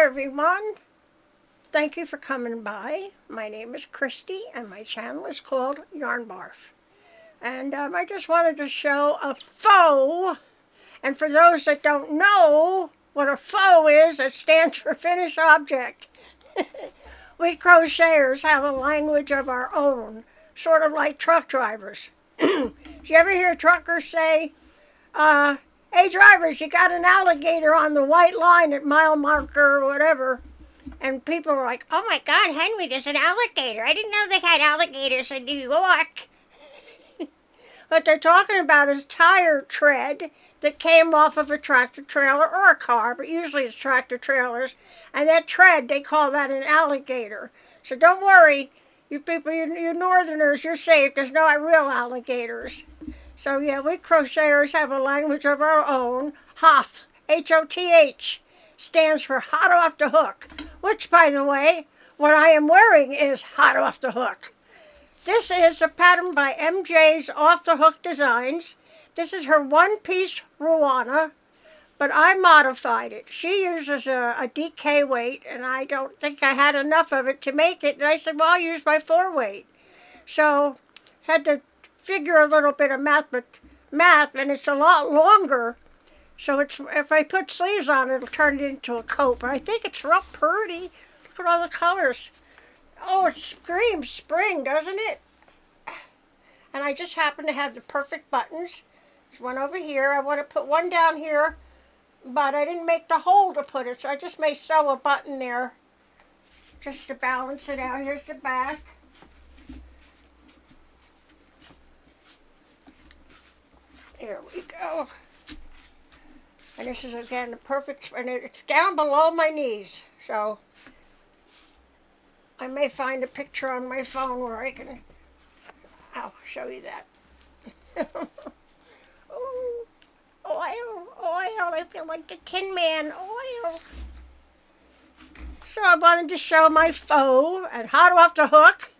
everyone. Thank you for coming by. My name is Christy and my channel is called Yarn Barf. And I just wanted to show a faux. And for those that don't know what a faux is, it stands for finished object. We crocheters have a language of our own, sort of like truck drivers. Do you ever hear truckers say, hey drivers, you got an alligator on the white line at mile marker or whatever? And people are like, oh my God, Henry, there's an alligator. I didn't know they had alligators in New York. What they're talking about is tire tread that came off of a tractor trailer or a car, but usually it's tractor trailers. And that tread, they call that an alligator. So don't worry, you people, you northerners, you're safe. There's no real alligators. So yeah, we crocheters have a language of our own. HOTH, H-O-T-H, stands for hot off the hook. Which, by the way, what I am wearing is hot off the hook. This is a pattern by MJ's Off the Hook Designs. This is her one-piece Ruana, but I modified it. She uses a DK weight, and I don't think I had enough of it to make it. And I said, well, I'll use my 4-weight. So, had to figure a little bit of math, and it's a lot longer. So it's, if I put sleeves on it, it'll turn it into a coat. But I think it's real pretty. Look at all the colors. Oh, it screams spring, doesn't it? And I just happen to have the perfect buttons. There's one over here. I want to put one down here, but I didn't make the hole to put it, so I just may sew a button there just to balance it out. Here's the back. There we go. And this is, again, the perfect, and it's down below my knees, so I may find a picture on my phone where I can, I'll show you that. Oh, oil, I feel like the Tin Man, oil. So I wanted to show my faux, and hot off the hook,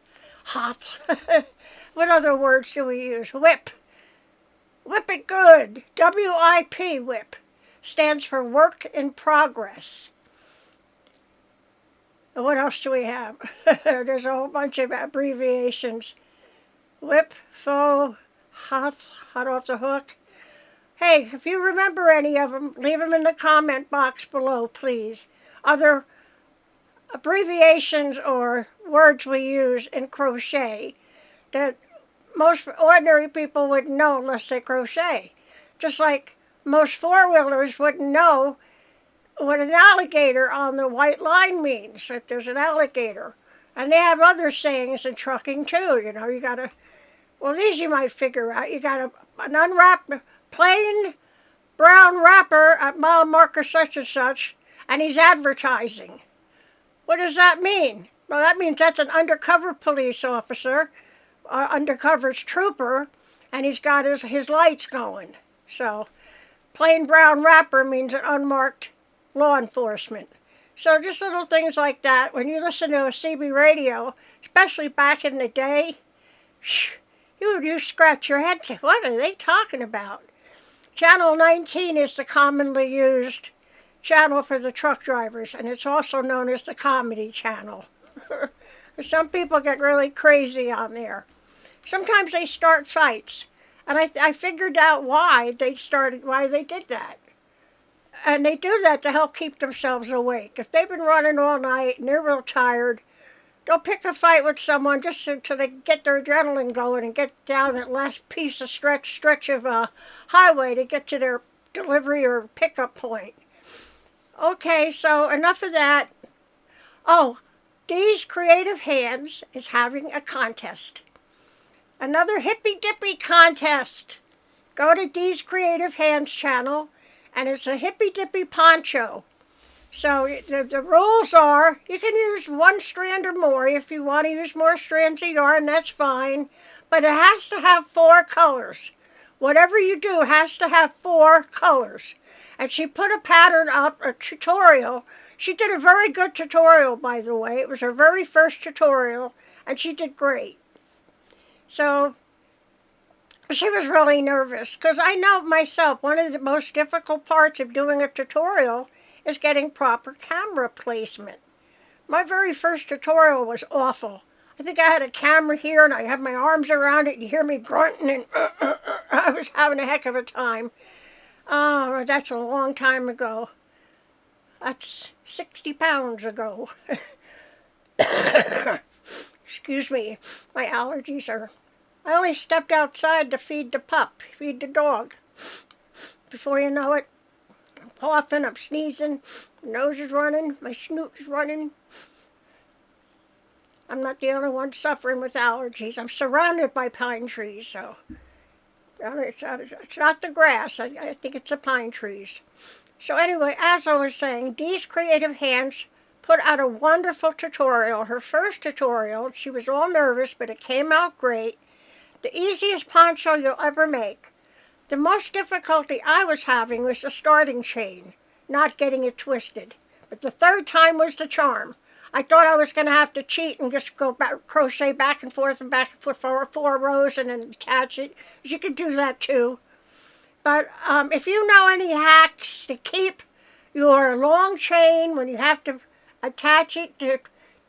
hop. What other words do we use? Whip. Whip it good. W-I-P, whip. Stands for work in progress. And what else do we have? There's a whole bunch of abbreviations. Whip, faux, hot off the hook. Hey, if you remember any of them, leave them in the comment box below, please. Other abbreviations or words we use in crochet that most ordinary people wouldn't know unless they crochet. Just like most four-wheelers wouldn't know what an alligator on the white line means, if there's an alligator. And they have other sayings in trucking too, you know, you gotta, well, these you might figure out. You got an unwrapped, plain brown wrapper at mile marker such and such, and he's advertising. What does that mean? Well, that means that's an undercover police officer, undercover trooper, and he's got his lights going. So, plain brown wrapper means an unmarked law enforcement. So just little things like that. When you listen to a CB radio, especially back in the day, you scratch your head. What are they talking about? Channel 19 is the commonly used channel for the truck drivers, and it's also known as the comedy channel. Some people get really crazy on there. Sometimes they start fights, and I figured out why they did that. And they do that to help keep themselves awake. If they've been running all night and they're real tired, they'll pick a fight with someone just until they get their adrenaline going and get down that last piece of stretch of highway to get to their delivery or pickup point. Okay, so enough of that. Oh, Dee's Creative Hands is having a contest. Another Hippy Dippy Contest. Go to Dee's Creative Hands channel, and it's a Hippy Dippy Poncho. So the rules are, you can use one strand or more. If you want to use more strands of yarn, that's fine. But it has to have 4 colors. Whatever you do has to have 4 colors. And she put a pattern up, a tutorial. She did a very good tutorial, by the way. It was her very first tutorial, and she did great. So she was really nervous, because I know myself, one of the most difficult parts of doing a tutorial is getting proper camera placement. My very first tutorial was awful. I think I had a camera here and I had my arms around it. You hear me grunting and I was having a heck of a time. Oh, that's a long time ago. That's 60 pounds ago. Excuse me, my allergies are... I only stepped outside to feed the dog. Before you know it, I'm coughing, I'm sneezing, my nose is running, my snoot's running. I'm not the only one suffering with allergies. I'm surrounded by pine trees, so it's not the grass. I think it's the pine trees. So anyway, as I was saying, Dee's Creative Hands put out a wonderful tutorial. Her first tutorial, she was all nervous, but it came out great. The easiest poncho you'll ever make. The most difficulty I was having was the starting chain, not getting it twisted. But the third time was the charm. I thought I was going to have to cheat and just go back, crochet back and forth for 4 rows and then attach it. You can do that too. But if you know any hacks to keep your long chain when you have to attach it, do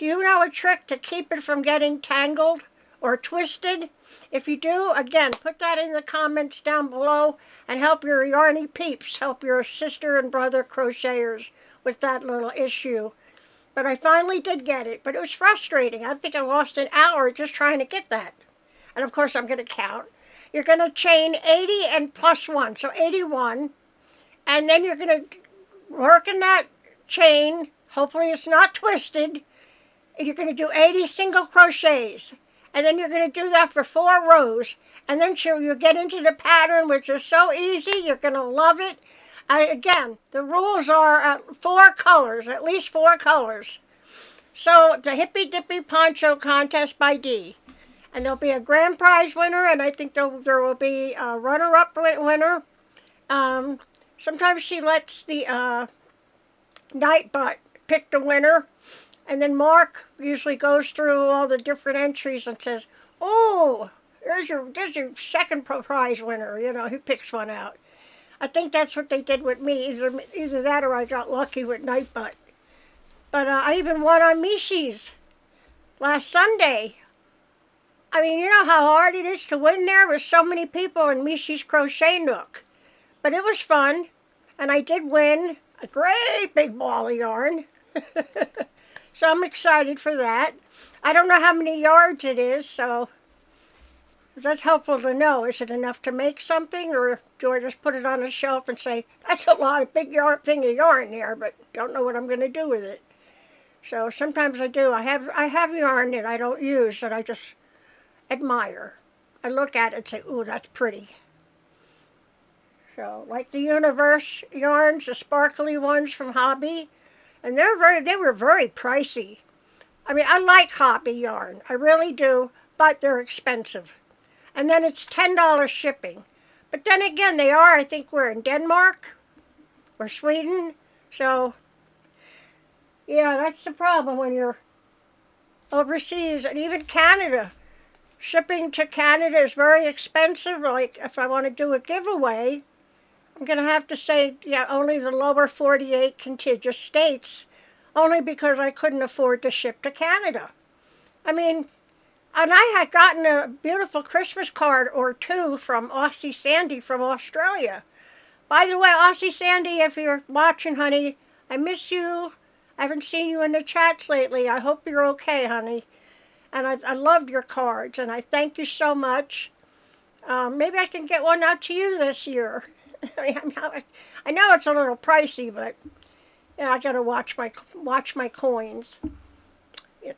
you know a trick to keep it from getting tangled or twisted? If you do, again, put that in the comments down below and help your yarny peeps, help your sister and brother crocheters with that little issue. But I finally did get it, but it was frustrating. I think I lost an hour just trying to get that. And of course I'm going to count. You're going to chain 80 and plus 1, so 81. And then you're going to work in that chain. Hopefully it's not twisted. And you're going to do 80 single crochets. And then you're going to do that for 4 rows. And then you'll get into the pattern, which is so easy. You're going to love it. Again, the rules are 4 colors, at least 4 colors. So the Hippy Dippy Poncho Contest by Dee. And there'll be a grand prize winner, and I think there will be a runner-up winner. Sometimes she lets the Nightbot pick the winner. And then Mark usually goes through all the different entries and says, oh, there's your second prize winner. You know, he picks one out. I think that's what they did with me. Either that or I got lucky with Nightbot. But I even won on Michi's last Sunday. I mean, you know how hard it is to win there with so many people in Michi's Crochet Nook. But it was fun, and I did win a great big ball of yarn. So I'm excited for that. I don't know how many yards it is, so that's helpful to know. Is it enough to make something, or do I just put it on a shelf and say, that's a lot of big thing of yarn there, but don't know what I'm going to do with it. So sometimes I do. I have yarn that I don't use, that I just admire. I look at it and say, ooh, that's pretty. So, like the Universe yarns, the sparkly ones from Hobby, and they were very pricey. I mean, I like Hobby yarn. I really do, but they're expensive. And then it's $10 shipping. But then again, they are, I think we're in Denmark or Sweden. So, yeah, that's the problem when you're overseas. And even Canada. Shipping to Canada is very expensive. Like, if I want to do a giveaway, I'm going to have to say, yeah, only the lower 48 contiguous states, only because I couldn't afford to ship to Canada. I mean, and I had gotten a beautiful Christmas card or 2 from Aussie Sandy from Australia. By the way, Aussie Sandy, if you're watching, honey, I miss you. I haven't seen you in the chats lately. I hope you're okay, honey. And I loved your cards, and I thank you so much. Maybe I can get one out to you this year. I know it's a little pricey, but you know, I got to watch my coins.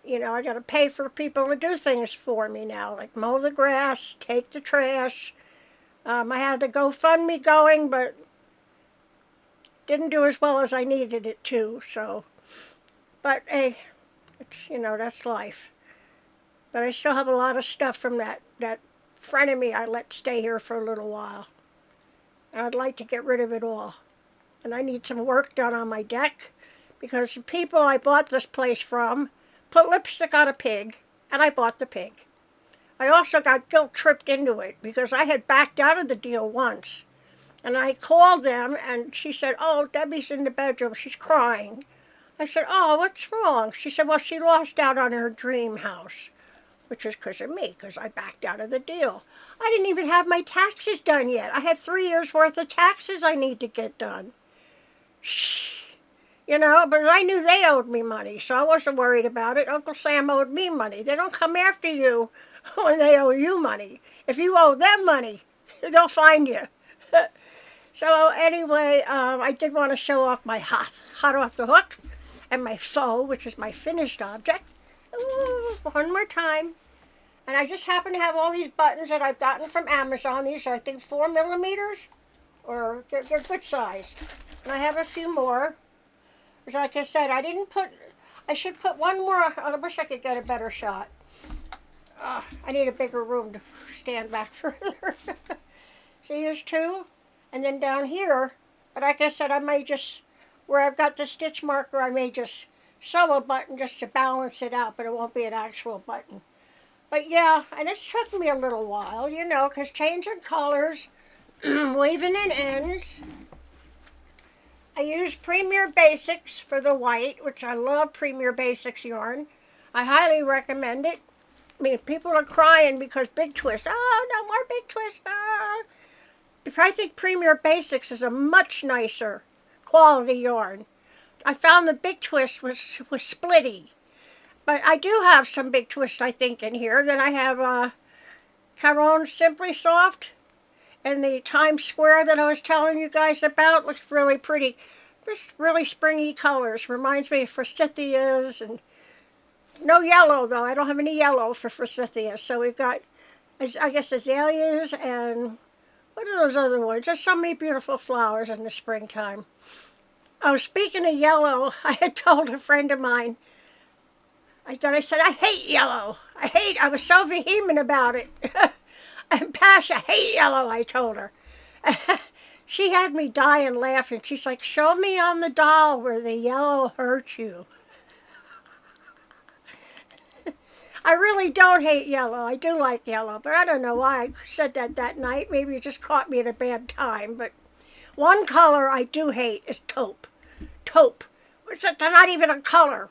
You know, I got to pay for people to do things for me now, like mow the grass, take the trash. I had the GoFundMe going, but didn't do as well as I needed it to. So, but hey, it's, you know, that's life. But I still have a lot of stuff from that frenemy I let stay here for a little while. And I'd like to get rid of it all. And I need some work done on my deck, because the people I bought this place from put lipstick on a pig, and I bought the pig. I also got guilt-tripped into it, because I had backed out of the deal once. And I called them, and she said, "Oh, Debbie's in the bedroom. She's crying." I said, "Oh, what's wrong?" She said, "Well, she lost out on her dream house," which is because of me, because I backed out of the deal. I didn't even have my taxes done yet. I had 3 years worth of taxes I need to get done. Shh. You know, but I knew they owed me money, so I wasn't worried about it. Uncle Sam owed me money. They don't come after you when they owe you money. If you owe them money, they'll find you. So anyway, I did want to show off my hot off the hook, and my faux, which is my finished object. Ooh, one more time. And I just happen to have all these buttons that I've gotten from Amazon. These are, I think, 4 millimeters, or they're good size. And I have a few more. Because like I said, I should put one more. I wish I could get a better shot. I need a bigger room to stand back further. See, here's two. And then down here, but like I said, I may just, where I've got the stitch marker, I may just sew a button just to balance it out, but it won't be an actual button. But yeah, and it's took me a little while, you know, because changing colors, weaving in ends. I use Premier Basics for the white, which I love Premier Basics yarn. I highly recommend it. I mean, people are crying because Big Twist, oh, no more Big Twist, I think Premier Basics is a much nicer quality yarn. I found the Big Twist was splitty. But I do have some Big Twist, I think, in here. Then I have Caron Simply Soft. And the Times Square that I was telling you guys about looks really pretty. Just really springy colors. Reminds me of forsythias. And no yellow, though. I don't have any yellow for forsythias. So we've got, I guess, azaleas and what are those other ones? Just so many beautiful flowers in the springtime. Oh, speaking of yellow, I had told a friend of mine, I said, I hate yellow. I was so vehement about it. And Pasha, I hate yellow, I told her. She had me dying laughing. She's like, show me on the doll where the yellow hurt you. I really don't hate yellow. I do like yellow, but I don't know why I said that night. Maybe it just caught me at a bad time. But one color I do hate is taupe. Taupe. They're not even a color.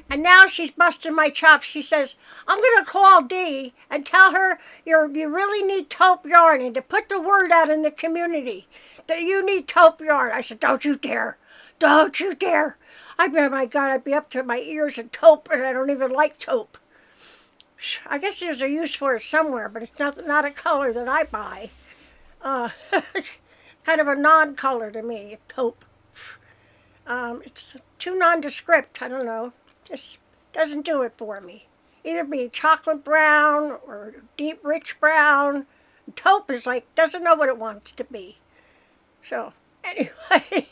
And now she's busting my chops. She says, I'm going to call Dee and tell her you really need taupe yarn and to put the word out in the community that you need taupe yarn. I said, don't you dare. Don't you dare. Oh my God, I'd be up to my ears in taupe, and I don't even like taupe. I guess there's a use for it somewhere, but it's not a color that I buy. Kind of a non-color to me, taupe. It's too nondescript. I don't know. Just doesn't do it for me. Either be chocolate brown or deep rich brown. Taupe is like, doesn't know what it wants to be. So, anyway,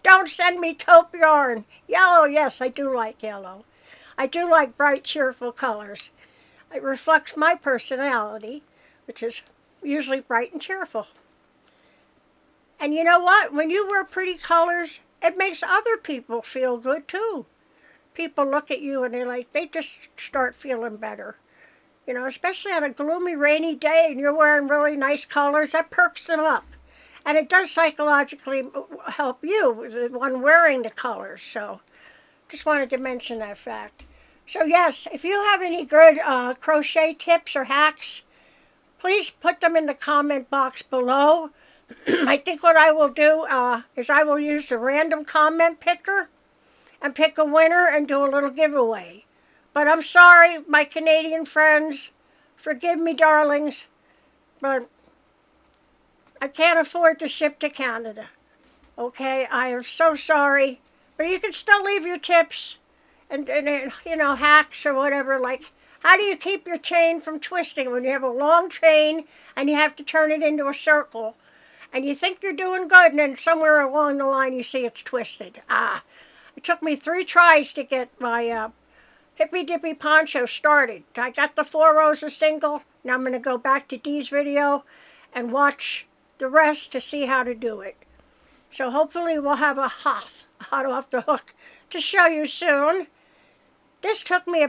don't send me taupe yarn. Yellow, yes, I do like yellow. I do like bright, cheerful colors. It reflects my personality, which is usually bright and cheerful. And you know what? When you wear pretty colors, it makes other people feel good too. People look at you and they just start feeling better. You know, especially on a gloomy, rainy day and you're wearing really nice colors, that perks them up. And it does psychologically help you, the one wearing the colors. So, just wanted to mention that fact. So yes, if you have any good crochet tips or hacks, please put them in the comment box below. I think what I will do is I will use the random comment picker and pick a winner and do a little giveaway. But I'm sorry, my Canadian friends, forgive me, darlings, but I can't afford to ship to Canada. Okay, I am so sorry, but you can still leave your tips and you know, hacks or whatever, like how do you keep your chain from twisting when you have a long chain and you have to turn it into a circle and you think you're doing good and then somewhere along the line you see it's twisted. It took me 3 tries to get my Hippy Dippy Poncho started. I got the 4 rows of single. Now I'm going to go back to Dee's video and watch the rest to see how to do it. So hopefully we'll have a hot off the hook to show you soon. This took me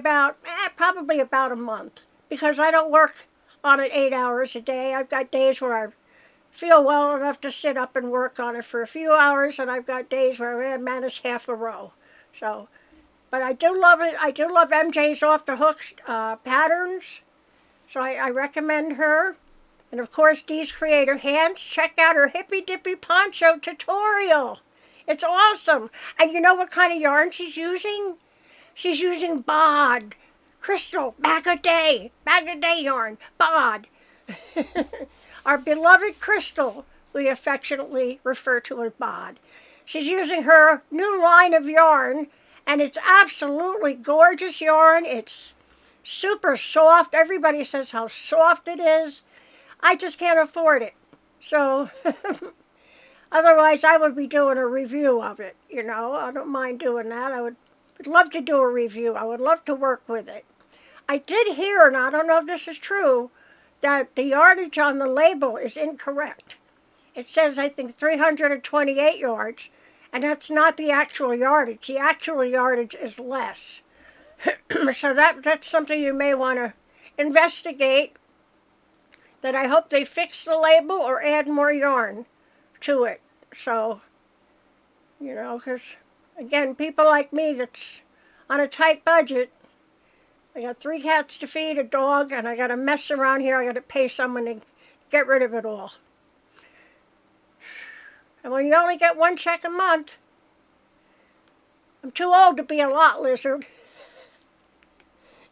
probably about a month because I don't work on it 8 hours a day. I've got days where I feel well enough to sit up and work on it for a few hours, and I've got days where I manage half a row. So, but I do love it. I do love MJ's Off the Hook patterns, so I recommend her. And of course, Dee's Creator Hands. Check out her Hippy Dippy Poncho tutorial. It's awesome. And you know what kind of yarn she's using? She's using bod, crystal, bag a day yarn, bod. Our beloved crystal, we affectionately refer to as bod. She's using her new line of yarn, and it's absolutely gorgeous yarn. It's super soft. Everybody says how soft it is. I just can't afford it. So, otherwise I would be doing a review of it, you know. I don't mind doing that. I would love to do a review. I would love to work with it. I did hear, and I don't know if this is true, that the yardage on the label is incorrect. It says, I think, 328 yards, and that's not the actual yardage. The actual yardage is less. So that's something you may want to investigate, that I hope they fix the label or add more yarn to it. So, you know, because, again, people like me that's on a tight budget, I got 3 cats to feed, a dog, and I got a mess around here. I got to pay someone to get rid of it all. And when you only get 1 check a month, I'm too old to be a lot lizard.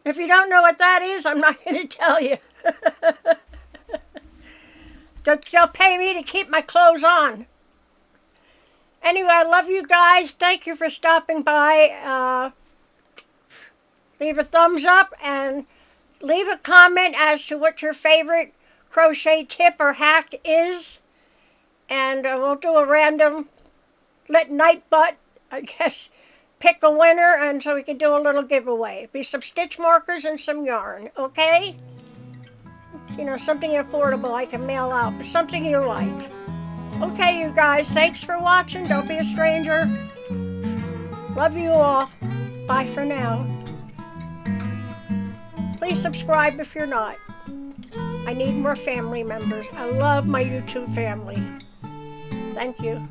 If you don't know what that is, I'm not going to tell you. They'll pay me to keep my clothes on. Anyway, I love you guys. Thank you for stopping by. Leave a thumbs up and leave a comment as to what your favorite crochet tip or hack is. And we'll do a random night butt, I guess, pick a winner, and so we can do a little giveaway. Be some stitch markers and some yarn, okay? You know, something affordable I can mail out, but something you like. Okay, you guys, thanks for watching. Don't be a stranger. Love you all. Bye for now. Please subscribe if you're not. I need more family members. I love my YouTube family. Thank you.